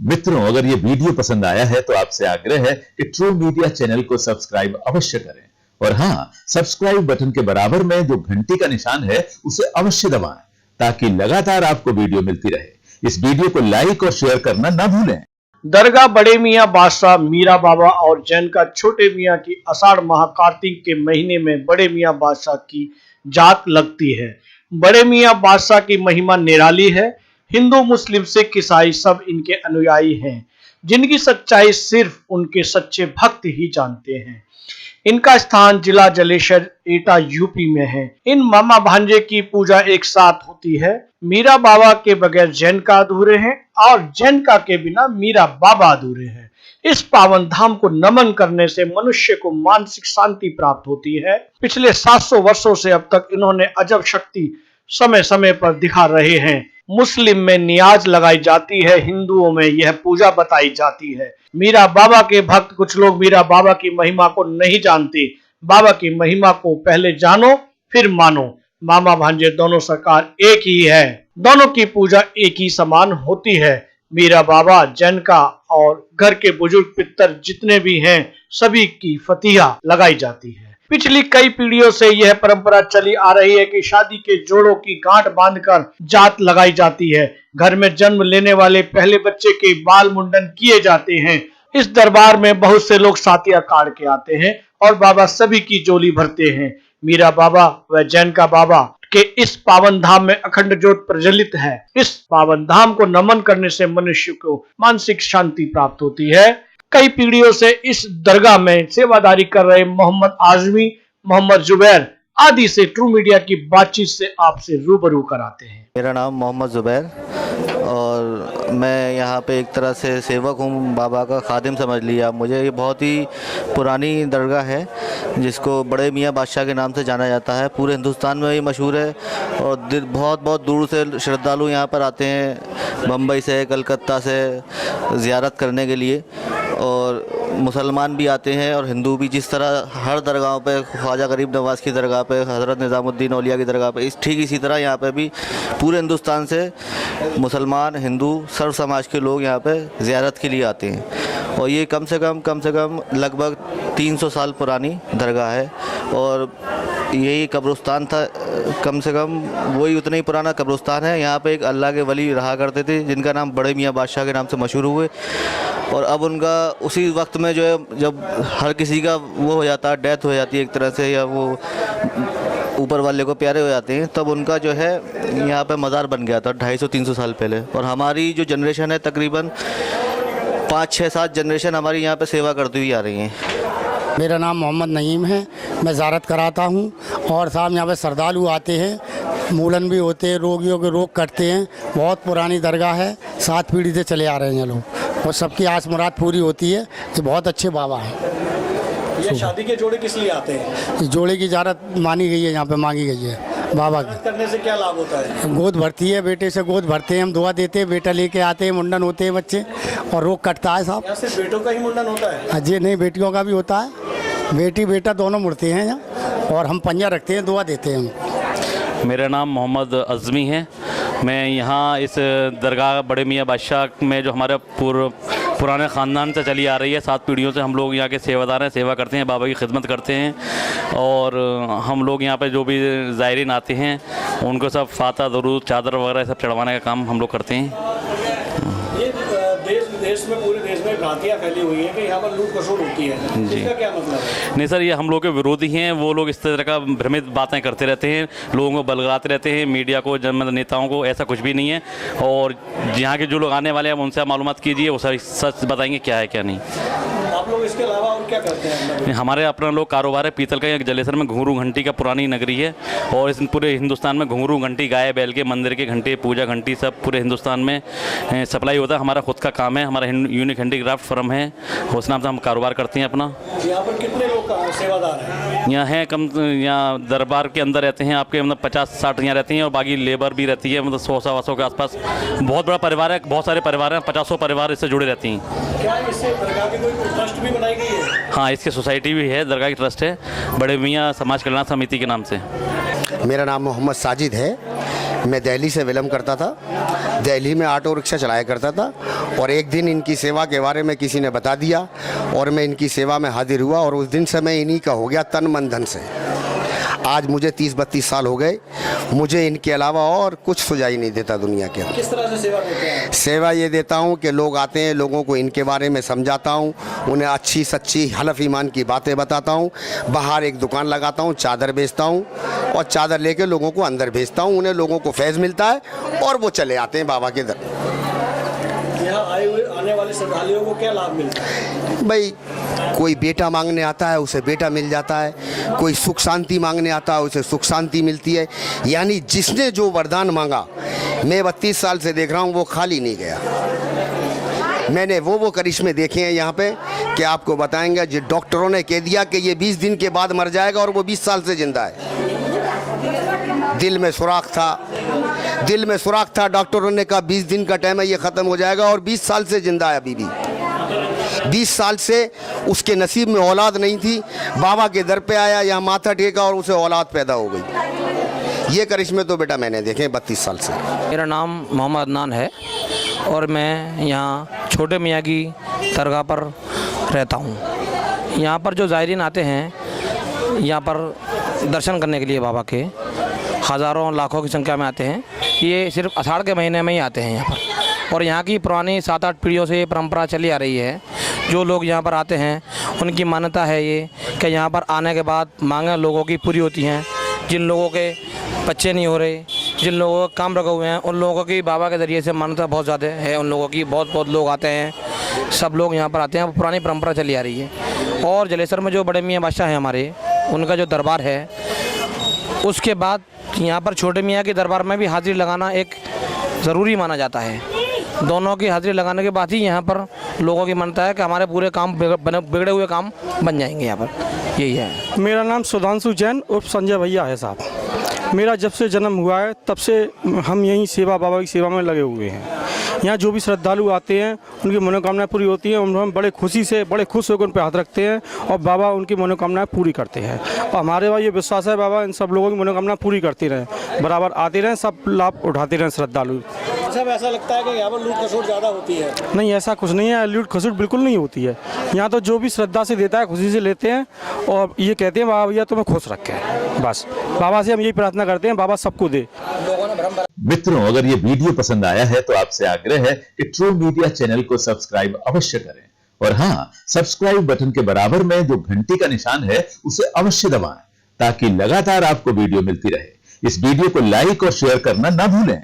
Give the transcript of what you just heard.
मित्रों, अगर ये वीडियो पसंद आया है तो आपसे आग्रह है कि ट्रू मीडिया चैनल को सब्सक्राइब अवश्य करें और हाँ, सब्सक्राइब बटन के बराबर में जो घंटी का निशान है उसे अवश्य दबाएं ताकि लगातार आपको वीडियो मिलती रहे। इस वीडियो को लाइक और शेयर करना ना भूलें। दरगाह बड़े मियाँ बादशाह मीरा बाबा और जैन का छोटे मियाँ की आषाढ़ माह कार्तिक के महीने में बड़े मियाँ बादशाह की जात लगती है। बड़े मियाँ बादशाह की महिमा निराली है। हिंदू, मुस्लिम, सिख, ईसाई सब इनके अनुयायी हैं, जिनकी सच्चाई सिर्फ उनके सच्चे भक्त ही जानते हैं। इनका स्थान जिला जलेसर, एटा, यूपी में है। इन मामा भांजे की पूजा एक साथ होती है। मीरा बाबा के बगैर जैन का अधूरे हैं और जैन का के बिना मीरा बाबा अधूरे हैं। इस पावन धाम को नमन करने से मनुष्य को मानसिक शांति प्राप्त होती है। पिछले 700 वर्षों से अब तक इन्होंने अजब शक्ति समय समय पर दिखा रहे हैं। मुस्लिम में नियाज लगाई जाती है, हिंदुओं में यह पूजा बताई जाती है। मीरा बाबा के भक्त कुछ लोग मीरा बाबा की महिमा को नहीं जानते। बाबा की महिमा को पहले जानो फिर मानो। मामा भांजे दोनों सरकार एक ही है, दोनों की पूजा एक ही समान होती है। मीरा बाबा, जैन का और घर के बुजुर्ग पितर जितने भी हैं सभी की फतिहा लगाई जाती है। पिछली कई पीढ़ियों से यह परंपरा चली आ रही है कि शादी के जोड़ों की गांठ बांधकर जात लगाई जाती है। घर में जन्म लेने वाले पहले बच्चे के बाल मुंडन किए जाते हैं। इस दरबार में बहुत से लोग सातिया काट के आते हैं और बाबा सभी की झोली भरते हैं। मीरा बाबा व जैन का बाबा के इस पावन धाम में अखंड ज्योत प्रज्वलित है। इस पावन धाम को नमन करने से मनुष्य को मानसिक शांति प्राप्त होती है। कई पीढ़ियों से इस दरगाह में सेवादारी कर रहे मोहम्मद आजमी, मोहम्मद जुबैर आदि से ट्रू मीडिया की बातचीत से आपसे रूबरू कराते हैं। मेरा नाम मोहम्मद जुबैर और मैं यहाँ पे एक तरह से सेवक हूँ, बाबा का खादिम समझ लिया मुझे। ये बहुत ही पुरानी दरगाह है जिसको बड़े मियाँ बादशाह के नाम से जाना जाता है। पूरे हिंदुस्तान में ये मशहूर है और बहुत बहुत दूर से श्रद्धालु यहाँ पर आते हैं, बम्बई से, कलकत्ता से ज़ियारत करने के लिए। और मुसलमान भी आते हैं और हिंदू भी। जिस तरह हर दरगाहों पे, ख्वाजा गरीब नवाज की दरगाह पे, हज़रत निज़ामुद्दीन औलिया की दरगाह पे, ठीक इसी तरह यहाँ पे भी पूरे हिंदुस्तान से मुसलमान, हिंदू, सर्व समाज के लोग यहाँ पे ज़ियारत के लिए आते हैं। और ये कम से कम लगभग 300 साल पुरानी दरगाह है और यही कब्रिस्तान था, कम से कम वही उतना ही पुराना कब्रिस्तान है। यहाँ पे एक अल्लाह के वली रहा करते थे जिनका नाम बड़े मियाँ बादशाह के नाम से मशहूर हुए। और अब उनका उसी वक्त में जो है, जब हर किसी का वो हो जाता है, डेथ हो जाती है एक तरह से, या वो ऊपर वाले को प्यारे हो जाते हैं, तब उनका जो है यहाँ पे मज़ार बन गया था 250-300 साल पहले। और हमारी जो जनरेशन है तकरीबन 5-6-7 जनरेशन हमारी यहाँ पे सेवा करती हुई आ रही हैं। मेरा नाम मोहम्मद नईम है, मैं ज़ियारत कराता हूँ और साहब यहाँ पे श्रद्धालु आते हैं, मूलन भी होते हैं, रोगियों के रोग कटते हैं। बहुत पुरानी दरगाह है, 7 पीढ़ी से चले आ रहे हैं लोग और सबकी आस मुराद पूरी होती है। तो बहुत अच्छे बाबा हैं। ये शादी के जोड़े किस लिए आते हैं? जोड़े की इजाज़त मानी गई है, यहाँ पे मांगी गई है बाबा की। करने से क्या लाभ होता है? गोद भरती है, बेटे से गोद भरते हैं, हम दुआ देते हैं, बेटा लेके आते हैं, मुंडन होते हैं बच्चे और रोग कटता है साहब। यहाँ सिर्फ बेटों का ही मुंडन होता है? जी नहीं, बेटियों का भी होता है, बेटी बेटा दोनों मुड़ते हैं यहाँ और हम पंजा रखते हैं, दुआ देते हैं। मेरा नाम मोहम्मद अज़मी है। मैं यहाँ इस दरगाह बड़े मियाँ बादशाह में जो हमारे पुराने ख़ानदान से चली आ रही है, 7 पीढ़ियों से हम लोग यहाँ के सेवादार हैं, सेवा करते हैं, बाबा की खिदमत करते हैं। और हम लोग यहाँ पे जो भी ज़ायरीन आते हैं उनको सब फाता, दरूद, चादर वगैरह सब चढ़वाने का काम हम लोग करते हैं। देश में, पूरे देश में भ्रांतियाँ फैली हुई हैं कि यहाँ पर लूट खसोट होती है, इसका क्या मतलब है? नहीं सर, ये हम लोग के विरोधी हैं। वो लोग इस तरह का भ्रमित बातें करते रहते हैं, लोगों को बलगाते रहते हैं, मीडिया को, जनमत नेताओं को। ऐसा कुछ भी नहीं है। और यहाँ के जो लोग आने वाले हैं उनसे आप मालूमात कीजिए, वो सच बताएंगे क्या है क्या नहीं। आप लोग इसके अलावा और क्या करते हैं? हमारे अपना लोग कारोबार है पीतल का। यहाँ जलेसर में घुंघरू घंटी का पुरानी नगरी है और इस पूरे हिंदुस्तान में घुंघरू घंटी, गाय बैल के, मंदिर के घंटे, पूजा घंटी सब पूरे हिंदुस्तान में सप्लाई होता है। हमारा खुद का काम है, हमारा यूनिक हैंडीक्राफ्ट फर्म है, उस नाम से हम कारोबार करते हैं अपना। यहाँ पर कितने लोग सेवादार हैं? यहाँ हैं कम, यहाँ दरबार के अंदर रहते हैं आपके मतलब 50-60 यहाँ रहती हैं और बाकी लेबर भी रहती है, मतलब 100-125 के आसपास। बहुत बड़ा परिवार है, बहुत सारे परिवार हैं, 50 परिवार इससे जुड़े रहती हैं। क्या इससे दरगाह की कोई ट्रस्ट भी बनाई गई है? हाँ, इसकी सोसाइटी भी है, दरगाह की ट्रस्ट है, बड़े मियाँ समाज कल्याण समिति के नाम से। मेरा नाम मोहम्मद साजिद है। मैं दिल्ली से विलम्ब करता था, दिल्ली में ऑटो रिक्शा चलाया करता था और एक दिन इनकी सेवा के बारे में किसी ने बता दिया और मैं इनकी सेवा में हाजिर हुआ और उस दिन से मैं इन्हीं का हो गया तन मन धन से। आज मुझे 30-32 साल हो गए, मुझे इनके अलावा और कुछ सुझाई नहीं देता दुनिया के अंदर। किस तरह से सेवा देते हैं? सेवा ये देता हूँ कि लोग आते हैं, लोगों को इनके बारे में समझाता हूँ, उन्हें अच्छी सच्ची हलफ ईमान की बातें बताता हूँ। बाहर एक दुकान लगाता हूँ, चादर बेचता हूँ और चादर लेके लोगों को अंदर भेजता हूँ। उन्हें लोगों को फैज़ मिलता है और वो चले आते हैं बाबा के दर। यहाँ आने वाले श्रद्धालुओं को क्या लाभ मिलता है? भाई कोई बेटा मांगने आता है उसे बेटा मिल जाता है, कोई सुख शांति मांगने आता है उसे सुख शांति मिलती है। यानी जिसने जो वरदान मांगा, मैं 32 साल से देख रहा हूँ, वो खाली नहीं गया। मैंने वो करिश्मे देखे हैं यहाँ पे कि आपको बताएंगे। जो डॉक्टरों ने कह दिया कि ये 20 दिन के बाद मर जाएगा और वो 20 साल से जिंदा है। दिल में सुराख था, डॉक्टरों ने कहा 20 दिन का टाइम है, ये ख़त्म हो जाएगा और 20 साल से जिंदा है अभी भी। 20 साल से उसके नसीब में औलाद नहीं थी, बाबा के दर पे आया, यहाँ माथा टेका और उसे औलाद पैदा हो गई। ये करिश्मे तो बेटा मैंने देखे 32 साल से। मेरा नाम मोहम्मद अदनान है और मैं यहाँ छोटे मियाँ की दरगाह पर रहता हूँ। यहाँ पर जो ज़ायरीन आते हैं यहाँ पर दर्शन करने के लिए बाबा के, हज़ारों लाखों की संख्या में आते हैं। ये सिर्फ आषाढ़ के महीने में ही आते हैं यहाँ पर और यहाँ की पुरानी 7-8 पीढ़ियों से ये परंपरा चली आ रही है। जो लोग यहाँ पर आते हैं उनकी मान्यता है ये कि यहाँ पर आने के बाद मांगें लोगों की पूरी होती हैं। जिन लोगों के बच्चे नहीं हो रहे, जिन लोगों का काम रखे हुए हैं, उन लोगों की बाबा के ज़रिए से मान्यता बहुत ज़्यादा है। उन लोगों की बहुत लोग आते हैं, सब लोग यहाँ पर आते हैं। पुरानी परंपरा चली आ रही है। और जलेसर में जो बड़े मियाँ बादशाह हैं हमारे, उनका जो दरबार है, उसके बाद यहाँ पर छोटे मियाँ के दरबार में भी हाज़िरी लगाना एक ज़रूरी माना जाता है। दोनों की हाज़िरी लगाने के बाद ही यहाँ पर लोगों की मान्यता है कि हमारे पूरे काम बिगड़े हुए काम बन जाएंगे। यहाँ पर यही है। मेरा नाम सुधांशु जैन उर्फ संजय भैया है साहब। मेरा जब से जन्म हुआ है तब से हम यहीं सेवा, बाबा की सेवा में लगे हुए हैं। यहाँ जो भी श्रद्धालु आते हैं उनकी मनोकामनाएं पूरी होती हैं। हम बड़े खुश होकर उन पर हाथ रखते हैं और बाबा उनकी मनोकामनाएं पूरी करते हैं। और हमारे भाई ये विश्वास है बाबा इन सब लोगों की मनोकामना पूरी करते रहें, बराबर आते रहें, सब लाभ उठाते रहें श्रद्धालु। सब ऐसा लगता है कि यहाँ पर लूट खसोट ज़्यादा होती है? नहीं, ऐसा कुछ नहीं है, लूट खसोट बिल्कुल नहीं होती है। यहाँ तो जो भी श्रद्धा से देता है खुशी से लेते हैं और ये कहते हैं बाबा भैया तुम्हें खुश रखें। बस बाबा से हम यही प्रार्थना करते हैं, बाबा सबको दे। मित्रों, अगर ये वीडियो पसंद आया है तो आपसे आग्रह है कि ट्रू मीडिया चैनल को सब्सक्राइब अवश्य करें और हाँ, सब्सक्राइब बटन के बराबर में जो घंटी का निशान है उसे अवश्य दबाएं ताकि लगातार आपको वीडियो मिलती रहे। इस वीडियो को लाइक और शेयर करना ना भूलें।